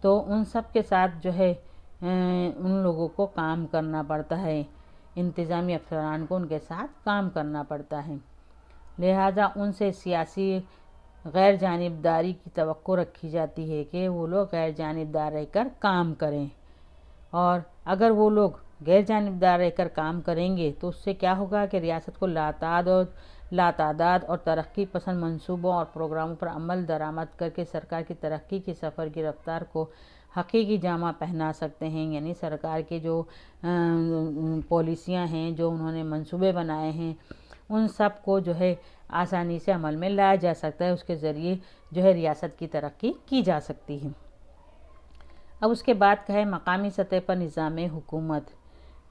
तो उन सब के साथ जो है उन लोगों को काम करना पड़ता है, इंतज़ामी अफसरान को उनके साथ काम करना पड़ता है। लिहाजा उनसे सियासी गैर जानिबदारी की तवक्को रखी जाती है कि वो लोग गैर जानिबदार रहकर काम करें। और अगर वो लोग गैर जानिबदार रहकर काम करेंगे तो उससे क्या होगा कि रियासत को लातादाद और तरक्की पसंद मंसूबों और प्रोग्रामों पर अमल दरामद करके सरकार की तरक्की के सफ़र की रफ्तार को हकीकी जामा पहना सकते हैं। यानी सरकार के जो पॉलिसियां हैं, जो उन्होंने मंसूबे बनाए हैं, उन सब को जो है आसानी से अमल में लाया जा सकता है। उसके ज़रिए जो है रियासत की तरक्की की जा सकती है। अब उसके बाद का है मकामी सतह पर निज़ाम हुकूमत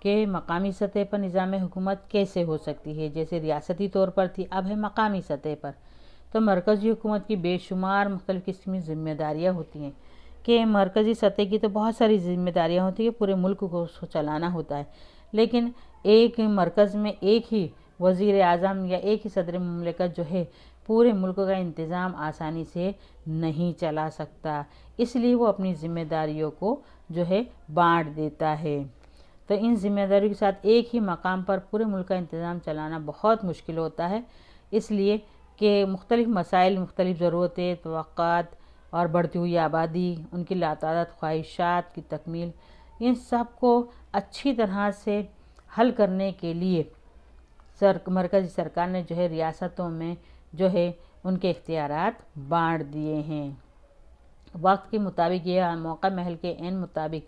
के मकामी सतह पर निज़ाम हुकूमत कैसे हो सकती है। जैसे रियासती तौर पर थी, अब है मकामी सतह पर। तो मरकज़ी हुकूमत की बेशुमार मुख्तलिफ़ किस्म की ज़िम्मेदारियाँ होती हैं कि मरकज़ी सतह की तो बहुत सारी ज़िम्मेदारियाँ होती हैं, पूरे मुल्क को चलाना होता है। लेकिन एक मरकज़ में एक ही वज़ीर आज़म या एक ही सदर मुमलिकत जो है पूरे मुल्क का इंतज़ाम आसानी से नहीं चला सकता, इसलिए वो अपनी ज़िम्मेदारियों को जो है बांट देता है। तो इन जिम्मेदारियों के साथ एक ही मकाम पर पूरे मुल्क का इंतज़ाम चलाना बहुत मुश्किल होता है, इसलिए कि मुख्तलिफ़ मसाइल, मुख्तलिफ़ ज़रूरतें, तवक्कुआत और बढ़ती हुई आबादी, उनकी लातादाद ख्वाहिशात की तकमील, इन सब को अच्छी तरह से हल करने के लिए मरकज़ी सरकार ने जो है रियासतों में जो है उनके इख्तियारात बांट दिए हैं। वक्त के मुताबिक या मौका महल के ऐन मुताबिक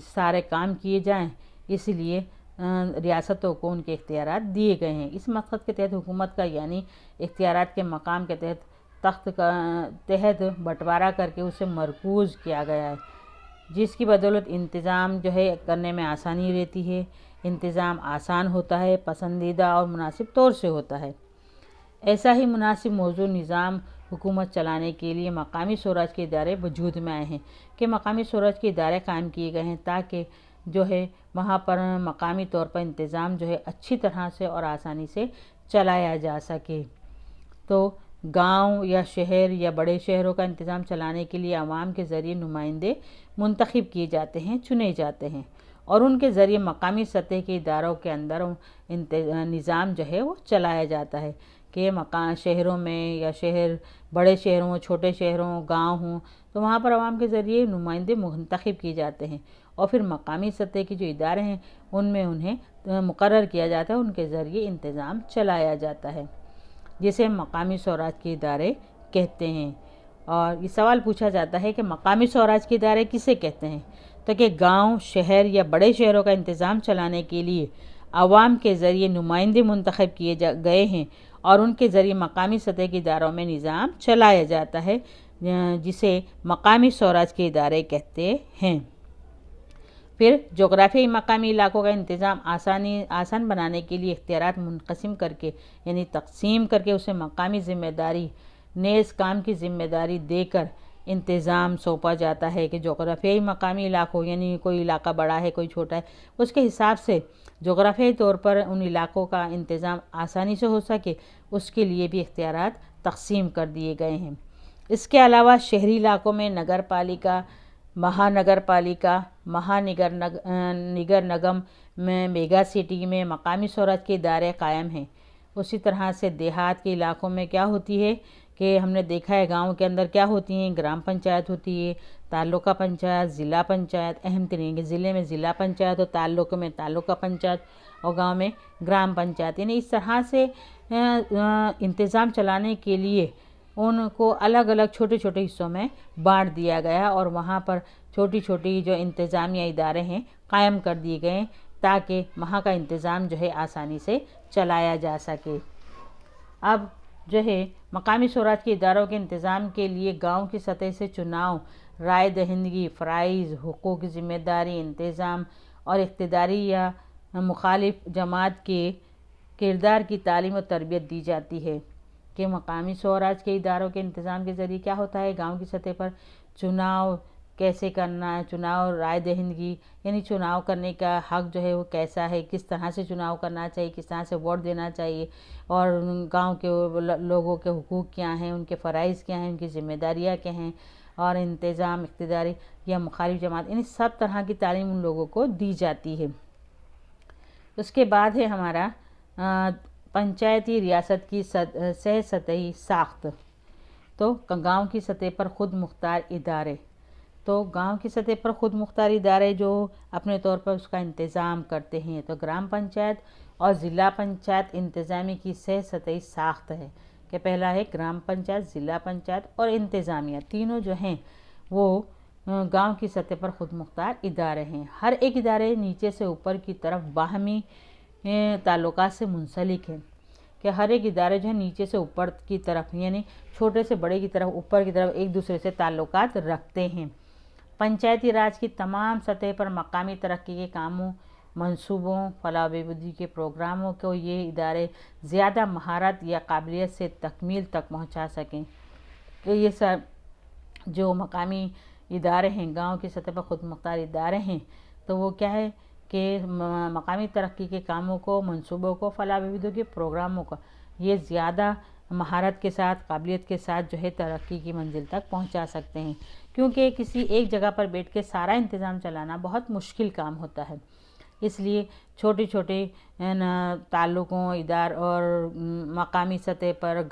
सारे काम किए जाएं, इसलिए रियासतों को उनके इख्तियारात दिए गए हैं। इस मकसद के तहत हुकूमत का यानी इख्तियारात के मकाम के तहत तख्त का तहत बंटवारा करके उसे मरकूज़ किया गया है, जिसकी बदौलत इंतज़ाम जो है करने में आसानी रहती है, इंतज़ाम आसान होता है, पसंदीदा और मुनासिब तौर से होता है। ऐसा ही मुनासिब मौजू निज़ाम हुकूमत चलाने के लिए मकामी स्वराज के इदारे वजूद में आए हैं कि मकामी स्वराज के इदारे कायम किए गए हैं ताकि जो है वहाँ पर मकामी तौर पर इंतज़ाम जो है अच्छी तरह से और आसानी से चलाया जा सके। तो गांव या शहर या बड़े शहरों का इंतज़ाम चलाने के लिए आवाम के ज़रिए नुमाइंदे मुंतखब किए जाते हैं, चुने जाते हैं और उनके ज़रिए मकामी सतह के इदारों के अंदर निज़ाम जो है वो चलाया जाता है कि मकान शहरों में या शहर बड़े शहरों, छोटे शहरों, गांव हों, तो वहाँ पर आवाम के ज़रिए नुमाइंदे मुंतखब किए जाते हैं और फिर मकामी सतह के जो इदारे हैं उनमें उन्हें मुकर्रर किया जाता है, उनके ज़रिए इंतज़ाम चलाया जाता है, जिसे मकामी स्वराज के इदारे कहते हैं। और ये सवाल पूछा जाता है कि मकामी स्वराज के इदारे किसे कहते हैं, तो कि गांव, शहर या बड़े शहरों का इंतज़ाम चलाने के लिए आवाम के ज़रिए नुमाइंदे मुंतखब किए गए हैं और उनके ज़रिए मकामी सतह के इदारों में निज़ाम चलाया जाता है, जिसे मकामी स्वराज के इदारे कहते हैं। फिर जोग्राफियाई मकामी इलाकों का इंतज़ाम आसान बनाने के लिए इख्तियारात मुनक़सिम करके यानी तकसीम करके उसे मकामी ज़िम्मेदारी नेज़ काम की ज़िम्मेदारी देकर इंतज़ाम सौंपा जाता है कि जोग्राफियाई मकामी इलाकों यानी कोई इलाका बड़ा है, कोई छोटा है, उसके हिसाब से जोग्राफियाई तौर पर उन इलाकों का इंतज़ाम आसानी से हो सके, उसके लिए भी इख्तियारात तकसीम कर दिए गए हैं। इसके अलावा शहरी इलाकों में नगर पालिका, महानगर पालिका, निगर निगम में, मेगा सिटी में मकामी स्वराज के इदारे कायम हैं। उसी तरह से देहात के इलाकों में क्या होती है कि हमने देखा है गांव के अंदर क्या होती हैं, ग्राम पंचायत होती है, तालुका पंचायत, ज़िला पंचायत, अहम तरीन के ज़िले में ज़िला पंचायत और ताल्लुक में तालुका पंचायत और गांव में ग्राम पंचायत। यानी इस तरह से इंतज़ाम चलाने के लिए उनको अलग अलग छोटे छोटे हिस्सों में बांट दिया गया और वहाँ पर छोटी छोटी जो इंतज़ामिया इदारे हैं कायम कर दिए गए ताकि वहाँ का इंतज़ाम जो है आसानी से चलाया जा सके। अब जो है मकामी स्वराज के इदारों के इंतज़ाम के लिए गांव की सतह से चुनाव, राय दहिंदगी, फ़राइज़, हुकूक की ज़िम्मेदारी, इंतज़ाम और इक़्तिदारी या मुखालिफ जमात के किरदार की तालीम और तरबियत दी जाती है कि मकामी स्वराज के इदारों के इंतज़ाम के ज़रिए क्या होता है, गांव की सतह पर चुनाव कैसे करना है, चुनाव राय दहिंदगी यानी चुनाव करने का हक जो है वो कैसा है, किस तरह से चुनाव करना चाहिए, किस तरह से वोट देना चाहिए, और गांव के लोगों के हुकूक क्या हैं, उनके फ़राइज़ क्या हैं, उनकी जिम्मेदारियाँ क्या हैं, और इंतज़ाम इक़्तिदारी या मुखालिफ जमात, इन सब तरह की तालीम उन लोगों को दी जाती है। उसके बाद है हमारा पंचायती रियासत की सह सतही साख्त। तो गांव की सतह पर खुद मुख्तार इदारे, तो गांव की सतह पर खुद मुख्तार इदारे जो अपने तौर पर उसका इंतज़ाम करते हैं, तो ग्राम पंचायत और ज़िला पंचायत इंतज़ामी की सह सतही साख्त है कि पहला है ग्राम पंचायत, ज़िला पंचायत और इंतज़ामिया, तीनों जो हैं वो गांव की सतह पर खुद मुख्तार इदारे हैं। हर एक इदारे नीचे से ऊपर की तरफ बाहमी ताल्लुकात से मुंसलिक है कि हर एक इदारे जो है नीचे से ऊपर की तरफ यानी छोटे से बड़े की तरफ ऊपर की तरफ एक दूसरे से ताल्लुकात रखते हैं। पंचायती राज की तमाम सतह पर मकामी तरक्की के कामों, मंसूबों, फलाह बहबूदी के प्रोग्रामों को ये इदारे ज़्यादा महारत या काबिलियत से तकमील तक पहुंचा सकें। कि ये सब जो मकामी इदारे हैं, गांव की सतह पर खुद मुख्तार इदारे हैं, तो वो क्या है कि मकामी तरक्की के कामों को, मंसूबों को, फलाह बहबूदी के प्रोग्रामों को ये ज़्यादा महारत के साथ, काबिलियत के साथ जो है तरक्की की मंजिल तक पहुंचा सकते हैं, क्योंकि किसी एक जगह पर बैठ के सारा इंतज़ाम चलाना बहुत मुश्किल काम होता है। इसलिए छोटे छोटे ताल्लुकों, इदार और मकामी सतह पर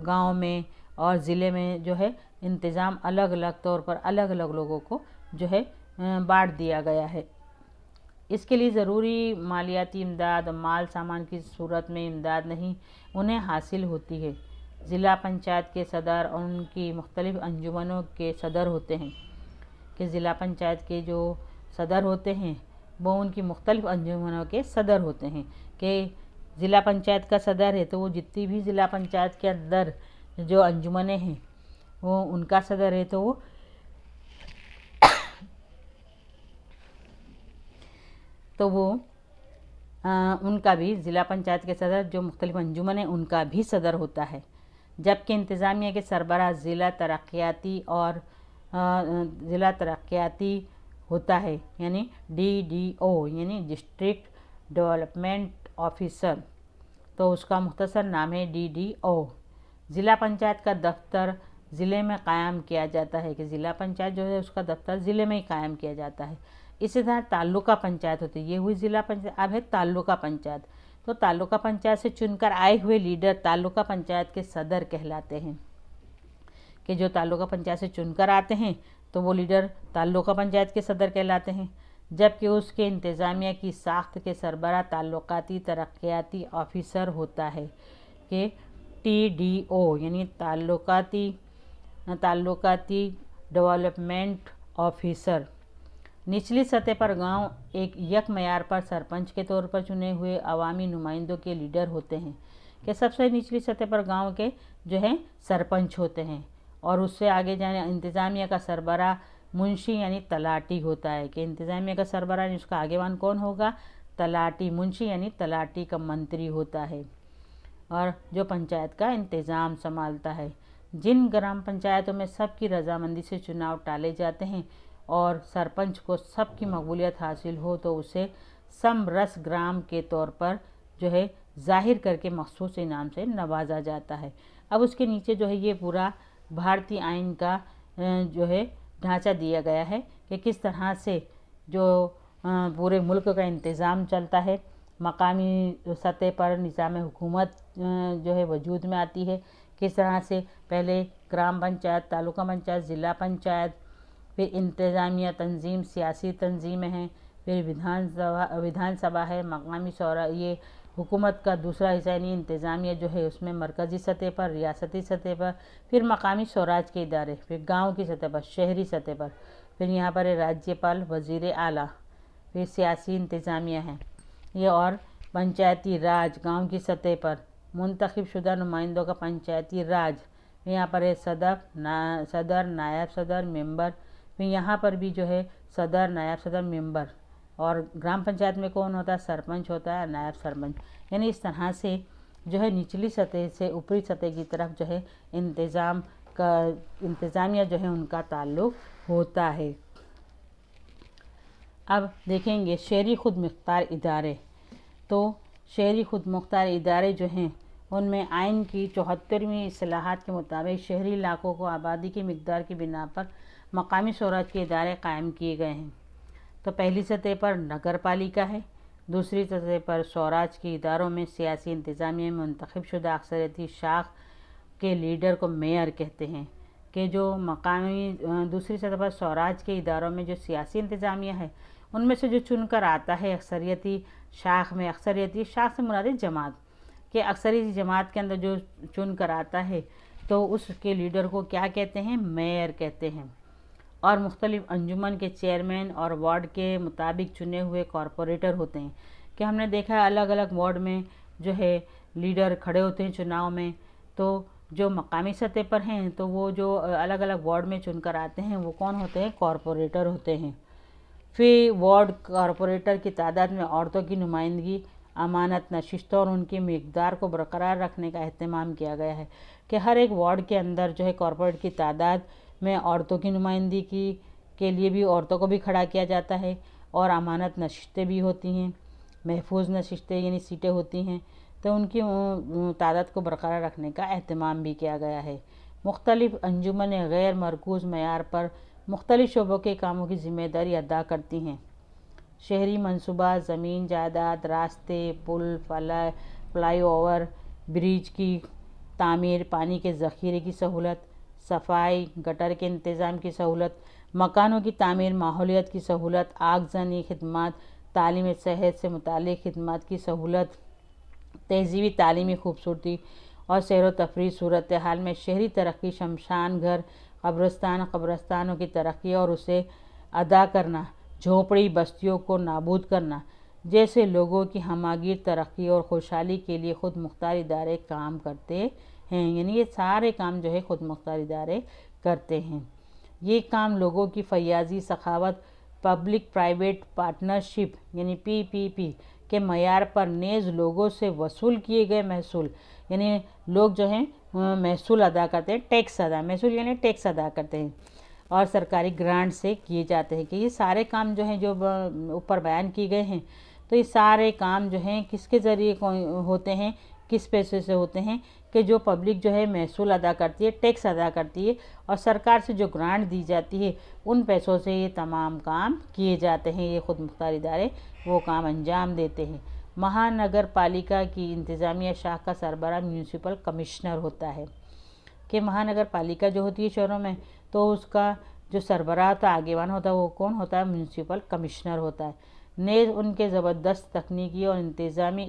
गांव में और ज़िले में जो है इंतज़ाम अलग अलग तौर पर अलग अलग लोगों को जो है बांट दिया गया है। इसके लिए ज़रूरी मालियाती इमदाद, माल सामान की सूरत में इमदाद नहीं उन्हें हासिल होती है। ज़िला पंचायत के सदर और उनकी मुख्तलिफ़ अंजुमनों के सदर होते हैं कि ज़िला पंचायत के जो सदर होते हैं वो उनकी मुख्तलिफ़ अंजुमनों के सदर होते हैं। कि ज़िला पंचायत का सदर है तो वो जितनी भी ज़िला पंचायत के अंदर जो अंजुमनें हैं वो उनका सदर है, तो वो उनका भी ज़िला पंचायत के सदर जो मुख्तलिफ़ अंजुमन है उनका भी सदर होता है। जबकि इंतज़ामिया के सरबराह ज़िला तरक्याती होता है यानी DDO यानी डिस्ट्रिक्ट डेवलपमेंट ऑफिसर, तो उसका मुख्तसर नाम है DDO। ज़िला पंचायत का दफ्तर ज़िले में कायम किया जाता है कि ज़िला पंचायत जो है उसका दफ्तर ज़िले में ही कायम किया जाता है। इसी तरह ताल्लुका पंचायत होती है, ये हुई ज़िला पंचायत। अब है ताल्लुका पंचायत, तो ताल्लुका पंचायत से चुनकर आए हुए लीडर ताल्लुका पंचायत के सदर कहलाते हैं कि जो ताल्लुका पंचायत से चुनकर आते हैं तो वो लीडर ताल्लुका पंचायत के सदर कहलाते हैं। जबकि उसके इंतज़ामिया की साख्त के सरबराह ताल्लुकाती तरक्याती ऑफिसर होता है कि TDO यानी ताल्लुकाती डेवलपमेंट ऑफिसर। निचली सतह पर गांव एक यक मयार पर सरपंच के तौर पर चुने हुए अवामी नुमाइंदों के लीडर होते हैं कि सबसे निचली सतह पर गांव के जो है सरपंच होते हैं, और उससे आगे जाने इंतज़ामिया का सरबराह मुंशी यानी तलाटी होता है कि इंतज़ामिया का सरबराह यानी उसका आगेवान कौन होगा, तलाटी। मुंशी यानी तलाटी का मंत्री होता है और जो पंचायत का इंतज़ाम संभालता है। जिन ग्राम पंचायतों में सबकी रजामंदी से चुनाव टाले जाते हैं और सरपंच को सबकी मकबूलियत हासिल हो तो उसे समरस ग्राम के तौर पर जो है जाहिर करके मखसूस इनाम से नवाजा जाता है। अब उसके नीचे जो है ये पूरा भारतीय आइन का जो है ढांचा दिया गया है कि किस तरह से जो पूरे मुल्क का इंतज़ाम चलता है। मकामी सतह पर निज़ाम हुकूमत जो है वजूद में आती है, किस तरह से पहले ग्राम पंचायत, तालुका पंचायत, ज़िला पंचायत, फिर इंतज़ामिया तंजीम, सियासी तंजीमें हैं, फिर विधानसभा है, मकामी शौरा, ये हुकूमत का दूसरा हिस्सा यानी इंतज़ामिया जो है उसमें मरकज़ी सतह पर, रियासती सतह पर, फिर मकामी स्वराज के इदारे, फिर गांव की सतह पर, शहरी सतह पर, फिर यहाँ पर है राज्यपाल, वज़ीर आला, फिर सियासी इंतज़ामिया है ये, और पंचायती राज गांव की सतह पर मुंतखब शुदा नुमाइंदों का पंचायती राज, यहाँ पर है सदर, नायब सदर, मेंबर, फिर यहाँ पर भी जो है सदर, नायब सदर, मेंबर, और ग्राम पंचायत में कौन होता है, सरपंच होता है, नायब सरपंच। यानी इस तरह से जो है निचली सतह से ऊपरी सतह की तरफ जो है इंतज़ामिया जो है उनका ताल्लुक़ होता है। अब देखेंगे शहरी खुद मुख्तार इदारे। तो शहरी खुद मुख्तार इदारे जो हैं उनमें आइन की 74वीं इस्लाहात के मुताबिक शहरी इलाकों को आबादी की मिक़दार की बिना पर मकामी स्वराज के इदारे कायम किए गए हैं। तो पहली सतह पर नगर पालिका है, दूसरी सतह पर स्वराज के इदारों में सियासी इंतज़ामिया में मुंतखब शुदा अक्सरियती शाख के लीडर को मेयर कहते हैं कि जो मकामी दूसरी सतह पर स्वराज के इदारों में जो सियासी इंतज़ामिया है उनमें से जो चुनकर आता है अक्सरियती शाख में, अक्सरियती शाख से मुराद जमात के अक्सरियती जमात के अंदर जो चुनकर आता है तो उसके लीडर को क्या कहते हैं, मेयर कहते हैं। और मुख्तलिफ अंजुमन के चेयरमैन और वार्ड के मुताबिक चुने हुए कॉरपोरेटर होते हैं कि हमने देखा है अलग अलग वार्ड में जो है लीडर खड़े होते हैं चुनाव में। तो जो मकामी सतह पर हैं तो वो जो अलग अलग वार्ड में चुनकर आते हैं वो कौन होते हैं, कॉरपोरेटर होते हैं। फिर वार्ड कॉरपोरेटर की तादाद में औरतों की नुमाइंदगी, अमानत नशिस्तों और उनकी मिक़दार को बरकरार रखने का अहतमाम किया गया है कि हर एक वार्ड के अंदर जो है कॉरपोरेट की तादाद में औरतों की नुमाइंदगी के लिए भी औरतों को भी खड़ा किया जाता है और अमानत नशिस्तें भी होती हैं, महफूज नशिस्तें यानी सीटें होती हैं, तो उनकी तादाद को बरकरार रखने का अहतमाम भी किया गया है। मुख्तलिफ अंजुमन गैर मरकूज़ मयार पर मुख्तलिफ शोबों के कामों की ज़िम्मेदारी अदा करती हैं। शहरी मनसूबा, ज़मीन जायदाद, रास्ते, पुल, फ्लाई ओवर, ब्रिज की तामीर, पानी के ज़ख़ीरे की सहूलत, सफाई, गटर के इंतज़ाम की सहूलत, मकानों की तामीर, माहौलियत की सहूलत, आगजनी खिदमात, तालीम सेहत से मुतालिक खिदमात की सहूलत, तहज़ीबी तालीमी खूबसूरती और सैर व तफरीह सूरत हाल में शहरी तरक्की, शमशान घर, कब्रस्तानों की तरक्की और उसे अदा करना, झोपड़ी बस्तियों को नाबूद करना जैसे लोगों की हमागीर तरक्की और खुशहाली के लिए खुद मुख्तार इदारे काम करते हैं। यानी ये सारे काम जो है खुद मुख्तार इदारे करते हैं। ये काम लोगों की फयाजी, सखावत, पब्लिक प्राइवेट पार्टनरशिप यानी PPP के मयार पर नेज़ लोगों से वसूल किए गए महसूल, यानी लोग जो हैं महसूल अदा करते हैं, महसूल यानी टैक्स अदा करते हैं और सरकारी ग्रांट से किए जाते हैं। कि ये सारे काम जो हैं जो ऊपर बयान किए गए हैं तो ये सारे काम जो हैं किसके ज़रिए होते हैं, किस पैसे से होते हैं कि जो पब्लिक जो है महसूल अदा करती है, टैक्स अदा करती है और सरकार से जो ग्रांट दी जाती है उन पैसों से ये तमाम काम किए जाते हैं। ये खुद मुख्तार इदारे वो काम अंजाम देते हैं। महानगर पालिका की इंतज़ामिया शाख का सरबराह म्यूनसिपल कमिश्नर होता है कि महानगर पालिका जो होती है शहरों में तो उसका जो सरबराह होता है, आगेवान होता है, वो कौन होता है, म्यूनसिपल कमिश्नर होता है। नेज़ उनके ज़बरदस्त तकनीकी और इंतज़ामी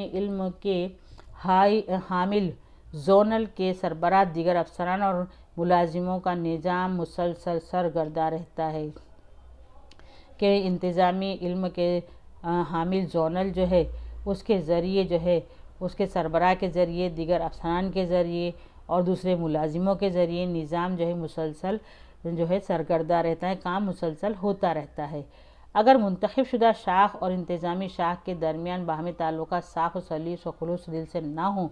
इल्म के हामिल जोनल के सरबराह दीगर अफसरान और मुलाजिमों का निज़ाम मुसलसल सरगर्दा रहता है कि इंतज़ामी इल्म के हामिल जोनल जो है उसके ज़रिए जो है उसके सरबराह के ज़रिए, दीगर अफसरान के ज़रिए और दूसरे मुलाजिमों के ज़रिए निज़ाम जो है मुसलसल जो है सरगर्दा रहता है, काम मुसलसल होता रहता है। अगर मुंतखब शुदा शाख और इंतज़ामी शाख के दरमियान बाहमी ताल्लुकात साफ़ व सलीस व खुलूस दिल से ना हो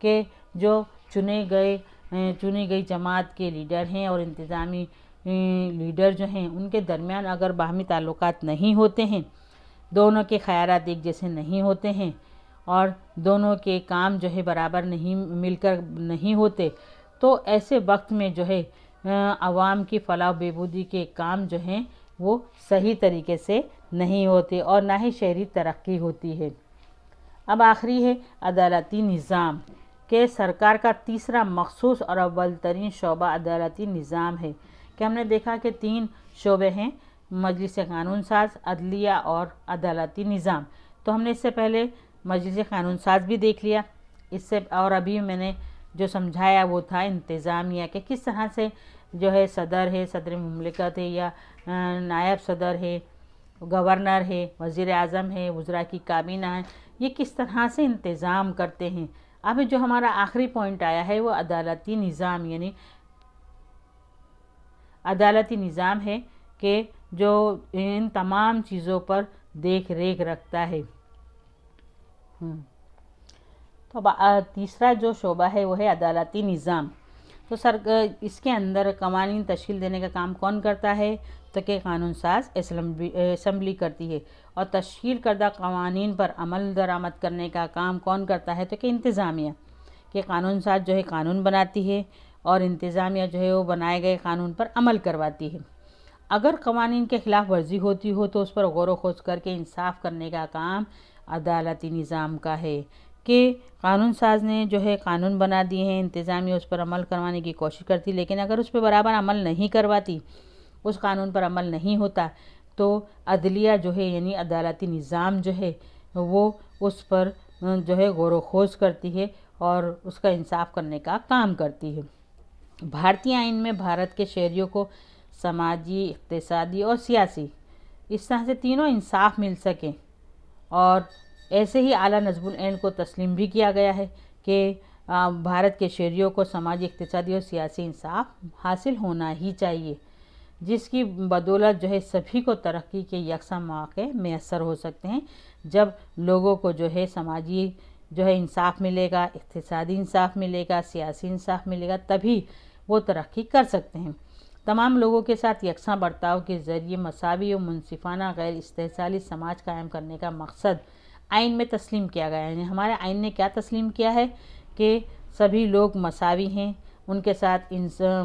कि जो चुनी गई जमात के लीडर हैं और इंतज़ामी लीडर जो हैं उनके दरमियान अगर बाहमी ताल्लुकात नहीं होते हैं, दोनों के ख़यालात एक जैसे नहीं होते हैं और दोनों के काम जो है बराबर नहीं मिलकर नहीं होते, तो ऐसे वक्त में जो है आवाम की फलाह बेबूदी के काम जो हैं वो सही तरीके से नहीं होते और ना ही शहरी तरक्की होती है। अब आखिरी है अदालती निज़ाम के सरकार का तीसरा मखसूस और अव्वल तरीन शोबा अदालती निज़ाम है कि हमने देखा कि 3 शोबे हैं, मजलिस कानून साज, अदलिया और अदालती निज़ाम। तो हमने इससे पहले मजलिस कानून साज भी देख लिया, इससे और अभी मैंने जो समझाया वो था इंतज़ामिया के किस तरह से जो है सदर है, सदर मुमलिकत है या नायब सदर है, गवर्नर है, वज़ीर आज़म है, वज़रा की काबीना है, ये किस तरह से इंतज़ाम करते हैं। अब जो हमारा आखिरी पॉइंट आया है वो अदालती निज़ाम यानी अदालती निज़ाम है कि जो इन तमाम चीज़ों पर देख रेख रखता है। तो तीसरा जो शोबा है वो है अदालती निज़ाम। तो इसके अंदर कवानीन तश्कील देने का काम कौन करता है? तो कि कानून साज असम्बली करती है। और तश्कील करदा कवानीन पर अमल दरामद करने का काम कौन करता है? तो कि इंतज़ामिया, कि कानून साज जो है कानून बनाती है और इंतज़ामिया जो है वो बनाए गए कानून पर अमल करवाती है। अगर कवानीन के ख़िलाफ़ वर्जी होती हो तो उस पर गौर व खोज करके इंसाफ करने का काम अदालती निज़ाम का है। कि कानून साज ने जो है कानून बना दिए हैं, इंतज़ामिया उस पर अमल करवाने की कोशिश करती, लेकिन अगर उस पर बराबर अमल नहीं करवाती, उस कानून पर अमल नहीं होता, तो अदलिया जो है यानी अदालती निज़ाम जो है वो उस पर जो है गौर व खोज करती है और उसका इंसाफ करने का काम करती है। भारतीय आइन में भारत के शहरियों को समाजी, इक़्तिसादी और सियासी, इस तरह से तीनों इंसाफ मिल सकें, और ऐसे ही आला नज़्मुल ऐन को तस्लीम भी किया गया है कि भारत के शहरियों को समाजी, इक़्तिसादी और सियासी इंसाफ हासिल होना ही चाहिए, जिसकी बदौलत जो है सभी को तरक्की के यकसा मौक़े मैसर हो सकते हैं। जब लोगों को जो है समाजी जो है इंसाफ मिलेगा, इक़्तिसादी इंसाफ मिलेगा, सियासी इंसाफ मिलेगा, तभी वो तरक्की कर सकते हैं। तमाम लोगों के साथ यकसा बर्ताव के ज़रिए मसावी और मुनसिफाना गैर इस्तेहसाली समाज कायम करने का मकसद आइन में तस्लीम किया गया है। हमारे आइन ने क्या तस्लीम किया है कि सभी लोग मसावी हैं, उनके साथ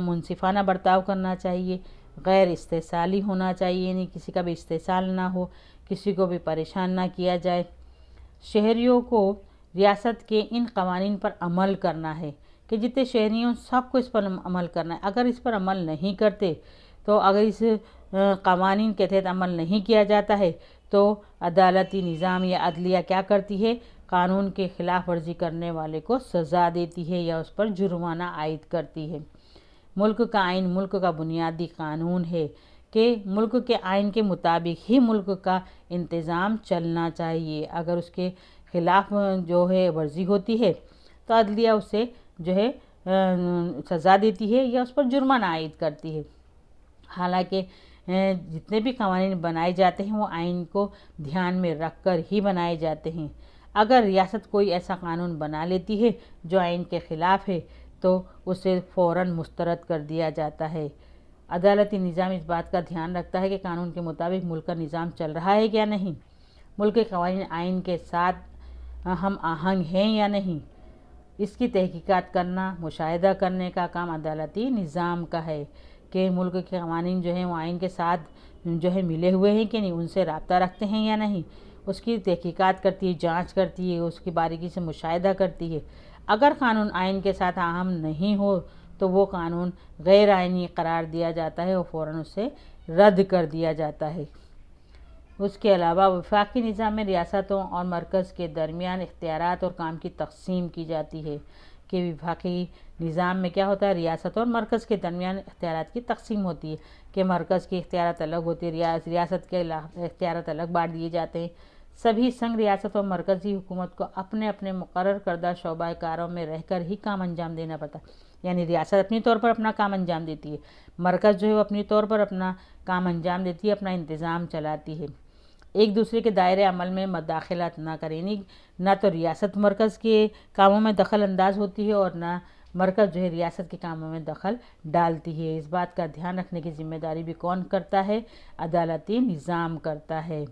मुनसिफाना बर्ताव करना चाहिए, गैर इस्तेहसाली होना चाहिए, यानी किसी का भी इस्तेहसाल ना हो, किसी को भी परेशान ना किया जाए। शहरियों को रियासत के इन कवानीन पर अमल करना है कि जितने शहरियों सबको इस पर अमल करना है। अगर इस पर अमल नहीं करते, तो अगर इस कवानीन के तहत अमल नहीं किया जाता है, तो अदालती निज़ाम या अदलिया क्या करती है? कानून के ख़िलाफ़ वर्जी करने वाले को सज़ा देती है या उस पर जुर्माना आयद करती है। मुल्क का आइन मुल्क का बुनियादी कानून है कि मुल्क के आइन के मुताबिक ही मुल्क का इंतज़ाम चलना चाहिए। अगर उसके ख़िलाफ़ जो है वर्जी होती है तो अदलिया उसे जो है सज़ा देती है या उस पर जुर्माना आयद करती है। हालांकि जितने भी कानून बनाए जाते हैं वो आइन को ध्यान में रख कर ही बनाए जाते हैं। अगर रियासत कोई ऐसा कानून बना लेती है जो आइन के ख़िलाफ़ है तो उसे फ़ौरन मुस्तरद कर दिया जाता है। अदालती निज़ाम इस बात का ध्यान रखता है कि कानून के मुताबिक मुल्क का निज़ाम चल रहा है या नहीं, मुल्क के कवानीन आइन के साथ हम आहंग हैं या नहीं, इसकी तहकीकात करना, मुशाहिदा करने का काम अदालती निज़ाम का है कि मुल्क के कवानीन जो हैं वो आइन के साथ जो है मिले हुए हैं कि नहीं, उनसे रब्ता रखते हैं या नहीं, उसकी तहकीकात करती है, जांच करती है, उसकी बारीकी से मुशाहिदा करती है। अगर कानून आइन के साथ अहम नहीं हो तो वो कानून गैर आइनी करार दिया जाता है और फ़ौरन उसे रद्द कर दिया जाता है। उसके अलावा वफाकी निज़ाम में रियासतों और मरकज़ के दरमियान इख्तियारात और काम की तकसीम की जाती है कि वफाकी निज़ाम में क्या होता है, रियासत और मरकज़ के दरमियान इख्तियारात की तकसीम होती है कि मरकज़ के इख्तियारात अलग होते हैं, रियासत के इख्तियारात अलग बांट दिए जाते हैं। सभी संघ रियासत और मरकज़ी हुकूमत को अपने अपने मुकर्रर करदा शोबा कारों में रहकर ही काम अंजाम देना पड़ता है। यानी रियासत अपनी तौर पर अपना काम अंजाम देती है, मरकज़ जो है वो अपनी तौर पर अपना काम अंजाम देती है, अपना इंतज़ाम चलाती है। एक दूसरे के दायरे अमल में मदाखलत ना करें, ना तो रियासत मरकज़ के कामों में दखल अंदाज होती है और ना मरकज़ जो है रियासत के कामों में दखल डालती है। इस बात का ध्यान रखने की जिम्मेदारी भी कौन करता है? अदालती निज़ाम करता है।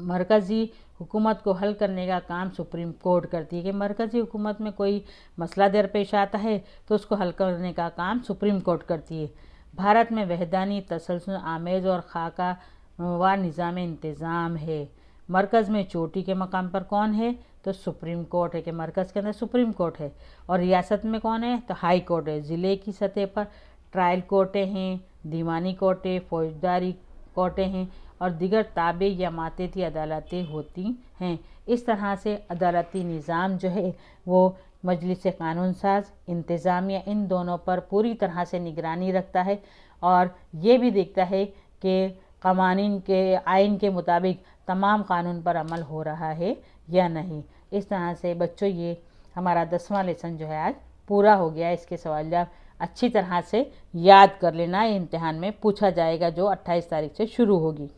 मरकज़ी हुकूमत को हल करने का काम सुप्रीम कोर्ट करती है कि मरकज़ी हुकूमत में कोई मसला दरपेश आता है तो उसको हल करने का काम सुप्रीम कोर्ट करती है। भारत में वहदानी, तसलसल आमेज़ और खाका व निज़ाम इंतज़ाम है। मरकज़ में चोटी के मकाम पर कौन है? तो सुप्रीम कोर्ट है कि मरकज़ के अंदर सुप्रीम कोर्ट है। और रियासत में कौन है? तो हाई कोर्ट है। ज़िले की सतह पर ट्रायल कोर्टें हैं, दीवानी कोर्टें, फौजदारी कोर्टें हैं और दिगर ताबे या मातहती अदालतें होती हैं। इस तरह से अदालती निज़ाम जो है वो मजलिस कानून साज, इंतज़ामिया, इन दोनों पर पूरी तरह से निगरानी रखता है और ये भी देखता है कि कवानीन के आइन के मुताबिक तमाम कानून पर अमल हो रहा है या नहीं। इस तरह से बच्चों ये हमारा 10वां लेसन जो है आज पूरा हो गया। इसके सवाल जवाब अच्छी तरह से याद कर लेना, इम्तिहान में पूछा जाएगा जो 28 तारीख से शुरू होगी।